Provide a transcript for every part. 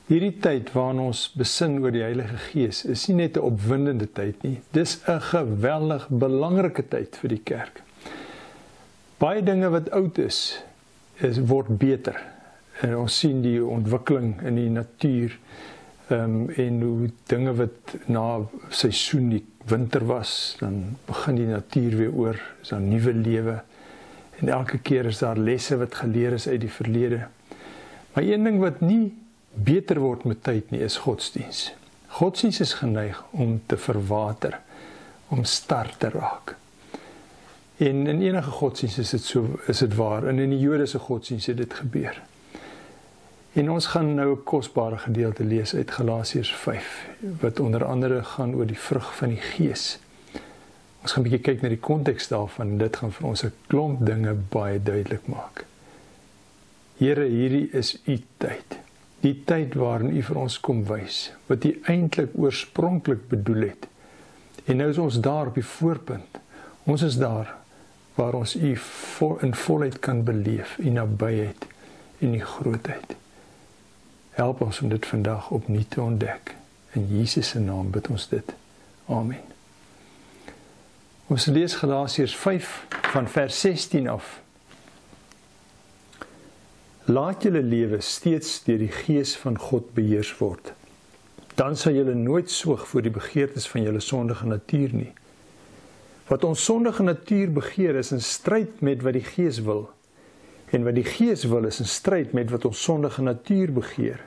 Hierdie tyd waarin ons besin oor die Heilige Gees is nie net 'n opwindende tyd nie. Dis 'n geweldig belangrike tyd vir die kerk. Baie dinge wat oud word beter. En ons sien die ontwikkeling in die natuur en hoe dinge wat na seisoen die winter was, dan begin die natuur weer oor, is daar nuwe lewe. En elke keer is daar lesse wat geleer is uit die verlede. Maar een ding wat nie beter word met tyd nie, is godsdiens. Godsdiens is geneig om te verwater, om star te raak. En in enige godsdiens is dit waar, en in die Jodese godsdiens het dit gebeur. En ons gaan nou 'n kosbare gedeelte lees uit Galasiërs 5, wat onder andere gaan oor die vrug van die Gees. Ons gaan 'n bietjie kyk na die konteks daarvan, en dit gaan vir ons 'n klomp dinge baie duidelik maak. Here, hierdie is u tyd. Die tyd waarin u vir ons kom wys, wat u eintlik oorspronklik bedoel het. En nou is ons daar op die voorpunt. Ons is daar waar ons u in volheid kan beleef, u nabyheid en u grootheid. Help ons om dit vandag opnuut te ontdek. In Jesus se naam bid ons dit. Amen. Ons lees Galasiërs 5 van vers 16 af. Laat julle lewe steeds deur die Gees van God beheers word. Dan sal julle nooit soeg voor die begeertes van julle sondige natuur nie. Wat ons sondige natuur begeer is in stryd met wat die Gees wil. En wat die Gees wil is in stryd met wat ons sondige natuur begeer.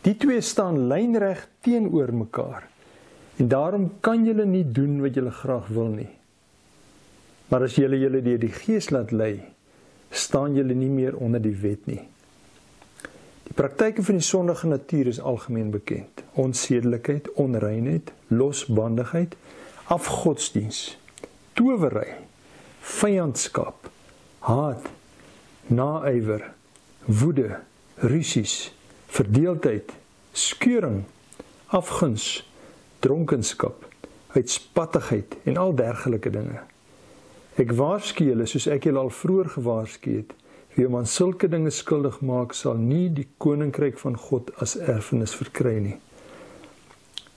Die twee staan lynreg teenoor mekaar. En daarom kan julle nie doen wat julle graag wil nie. Maar as julle deur die Gees laat lei, staan julle nie meer onder die wet nie. Die praktyke van die sondige natuur is algemeen bekend. Onsedelikheid, onreinheid, losbandigheid, afgodsdiens, towery, vyandskap, haat, naaiwer, woede, rusies, verdeeldheid, skeuring, afguns, dronkenskap, uitspattigheid en al dergelike dinge. Ek waarsku julle soos ek julle al vroeër gewaarsku het, wie hom aan sulke dinge skuldig maak, sal nie die koninkryk van God as erfenis verkry nie.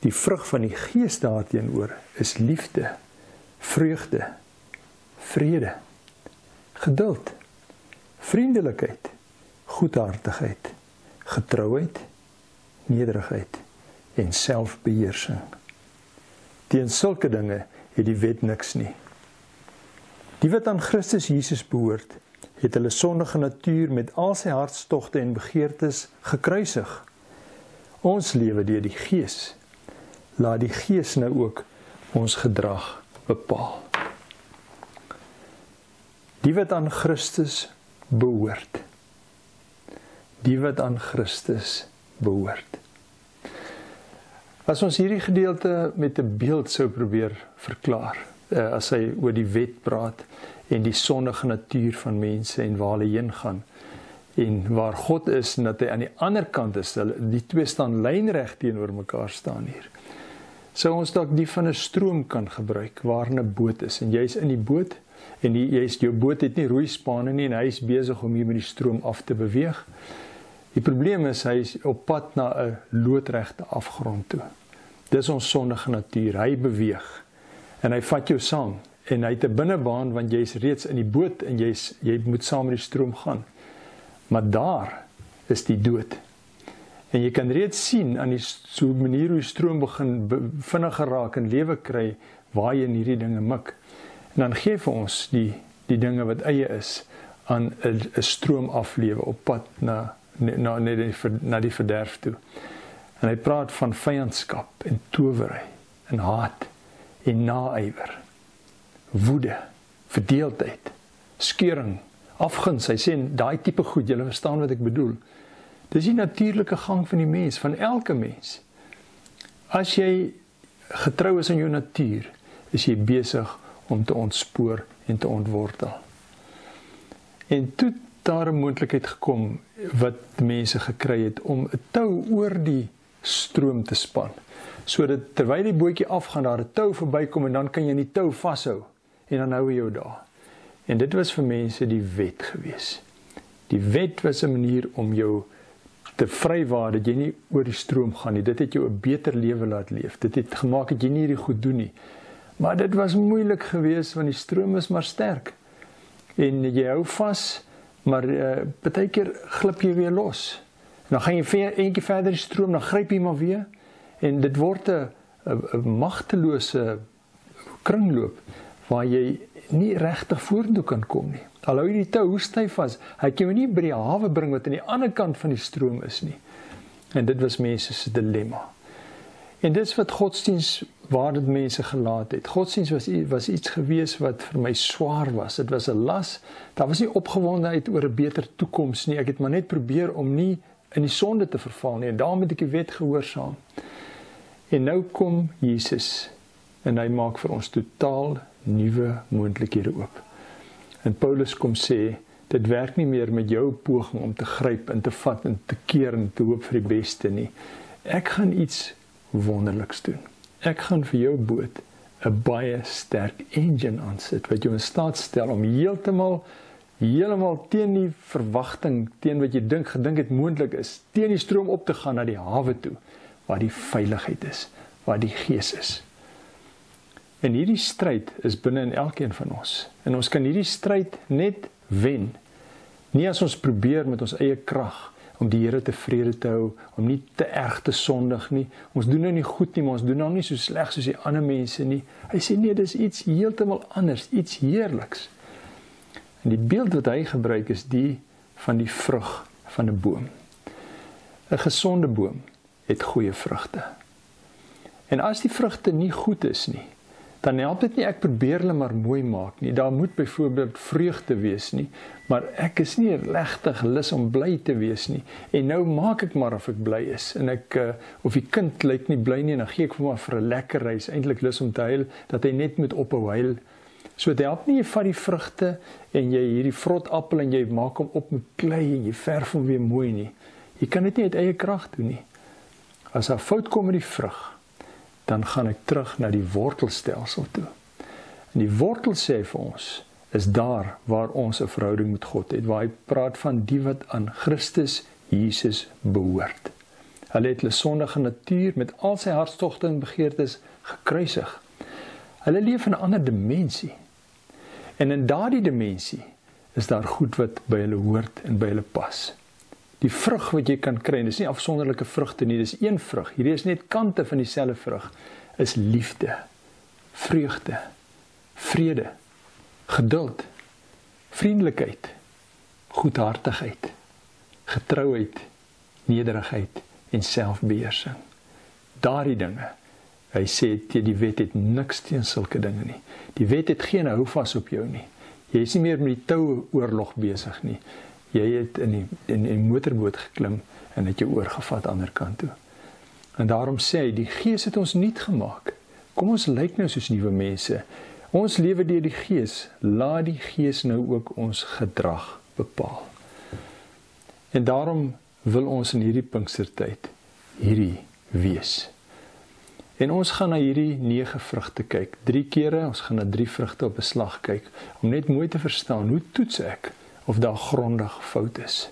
Die vrug van die Gees daarteenoor is liefde, vreugde, vrede, geduld, vriendelikheid, goedhartigheid, getrouheid, nederigheid en selfbeheersing. Teen sulke dinge het die wet niks nie. Die wat aan Christus Jesus behoort, het hulle sondige natuur met al sy hartstogte en begeertes gekruisig. Ons lewe deur die Gees. Laat die Gees nou ook ons gedrag bepaal. Die wat aan Christus behoort. Die wat aan Christus behoort. As ons hierdie gedeelte met 'n beeld sou probeer verklaar, as hy oor die wet praat en die sondige natuur van mense en waar hulle heen gaan en waar God is en dat hy aan die ander kant is, die twee staan lynreg teenoor mekaar staan hier. Sou ons dalk die van 'n stroom kan gebruik waarin 'n boot is en jy's in die boot en jou boot het nie roeispane nie en hy is besig om hier met die stroom af te beweeg. Die probleem is hy is op pad na 'n loodregte afgrond toe. Dis ons sondige natuur, hy beweeg. En hy vat jou saam, en hy het 'n binnebaan, want jy is reeds in die boot, en jy moet saam met die stroom gaan. Maar daar is die dood. En jy kan reeds sien, aan die manier hoe die stroom begin vinniger raak en lewe kry, waar jy in hierdie dinge mik. En dan gee vir ons die dinge wat eie is, aan 'n stroom aflewe, op pad na die verderf toe. En hy praat van vyandskap, en towery, en haat, en naaiwer, woede, verdeeldheid, skeuring, afguns. Hy sê, daai tipe goed, julle verstaan wat ek bedoel. Dis die natuurlike gang van die mens, van elke mens. As jy getrou is in jou natuur, is jy besig om te ontspoor en te ontwortel. En toe daar 'n moontlikheid gekom, wat mense gekry het, om 'n tou oor die stroom te span, sodat terwyl die bootjie afgaan, daar 'n tou verbykom en dan kan jy in die tou vashou en dan hou jy jou daar. En dit was vir mense die wet gewees. Die wet was 'n manier om jou te vrywaar dat jy nie oor die stroom gaan nie. Dit het jou 'n beter lewe laat leef. Dit het gemaak dat jy nie hierdie goed doen nie. Maar dit was moeilik geweest want die stroom is maar sterk. En jy hou vas, maar partykeer glip jy weer los. En dan gaan jy eentjie verder die stroom, dan gryp jy maar weer. En dit word 'n magtelose kringloop waar jy nie regtig vorentoe kan kom nie. Al hou jy die tou styf vas, hy kan jou nie by die hawe bring wat aan die ander kant van die stroom is nie. En dit was mense se dilemma. En dit is wat godsdiens waar dit mense gelaat het. Godsdiens was iets gewees wat vir my swaar was. Dit was 'n las. Daar was nie opgewondenheid oor 'n beter toekoms nie. Ek het maar net probeer om nie in die sonde te verval nie. En daarom het ek die wet gehoorsaam. En nou kom Jesus en hy maak vir ons totaal nuwe moontlikhede oop. En Paulus kom sê, dit werk nie meer met jou poging om te gryp en te vat en te keer en te hoop vir die beste nie. Ek gaan iets wonderliks doen. Ek gaan vir jou boot 'n baie sterk engine aansit wat jou in staat stel om heeltemal teen die verwagting, teen wat jy gedink het moontlik is, teen die stroom op te gaan na die hawe toe, waar die veiligheid is, waar die Gees is. En hierdie stryd is binne in elkeen van ons. En ons kan hierdie stryd net wen, nie as ons probeer met ons eie krag, om die Here tevrede te hou, om nie te erg te sondig nie. Ons doen nou nie goed nie, maar ons doen nou nie so sleg soos die ander mense nie. Hy sê nee, dis iets heeltemal anders, iets heerliks. En die beeld wat hy gebruik is die van die vrug van 'n boom. 'n Gesonde boom het goeie vrugte. En as die vrugte nie goed is nie, dan help dit nie ek probeer hulle maar mooi maak nie. Daar moet byvoorbeeld vreugde wees nie, maar ek is nie regtig lus om bly te wees nie. En nou maak ek maar of ek bly is. En of die kind lyk nie bly nie, en dan gee ek vir maar vir 'n lekker reis, eintlik lus om te huil, dat hy net moet ophou huil. So dit help nie jy vat die vrugte en jy hierdie vrot appel en jy maak hom op met klei en jy verf hom weer mooi nie. Jy kan dit nie uit eie krag doen nie. As daar fout kom met die vrug, dan gaan ek terug na die wortelstelsel toe. En die wortel sê vir ons, is daar waar ons 'n verhouding met God het, waar hy praat van die wat aan Christus Jesus behoort. Hulle het hulle sondige natuur met al sy hartstogte en begeertes gekruisig. Hulle leef in 'n ander dimensie. En in daardie dimensie is daar goed wat by hulle hoort en by hulle pas. Die vrug wat jy kan kry, dis nie afsonderlike vrugte nie, dis een vrug. Hierdie is net kante van dieselfde vrug, is liefde, vreugde, vrede, geduld, vriendelikheid, goedhartigheid, getrouheid, nederigheid en selfbeheersing. Daardie dinge. Hy sê die wet het niks teen sulke dinge nie. Die wet het geen houvas op jou nie. Jy is nie meer met die toue oorlog besig nie. Jy het in die motorboot geklim en het jou oorgevat ander kant toe. En daarom sê hy, die Gees het ons nuut gemaak. Kom ons lyk nou soos nuwe mense. Ons lewe deur die Gees. Laat die Gees nou ook ons gedrag bepaal. En daarom wil ons in hierdie Pinkstertyd hierdie wees. En ons gaan na hierdie 9 vrugte kyk. 3 kere, ons gaan na 3 vrugte op 'n slag kyk, om net mooi te verstaan, hoe toets ek of daar grondig fout is.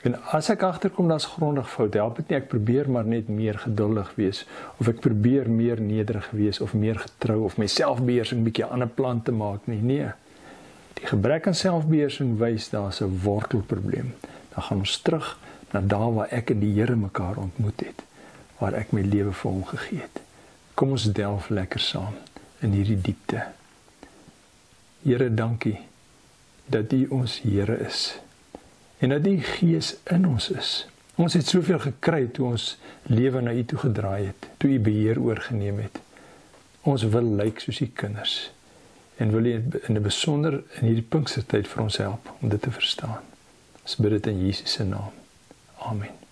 En as ek agterkom daar's grondig fout, help dit nie ek probeer maar net meer geduldig wees, of ek probeer meer nederig wees, of meer getrou, of my selfbeheersing bietjie 'n ander plan te maak nie. Nee, die gebrek aan selfbeheersing wys daar's 'n wortelprobleem. Dan gaan ons terug na daar waar ek en die Here mekaar ontmoet het, waar ek my lewe vir hom gegee het. Kom ons delf lekker saam in hierdie diepte. Here, dankie dat U ons Here is en dat U Gees in ons is. Ons het soveel gekry toe ons lewe na U toe gedraai het, toe U beheer oorgeneem het. Ons wil lyk soos U kinders en wil U in 'n besonder in hierdie Pinkstertyd vir ons help om dit te verstaan. Ons bid dit in Jesus se naam. Amen.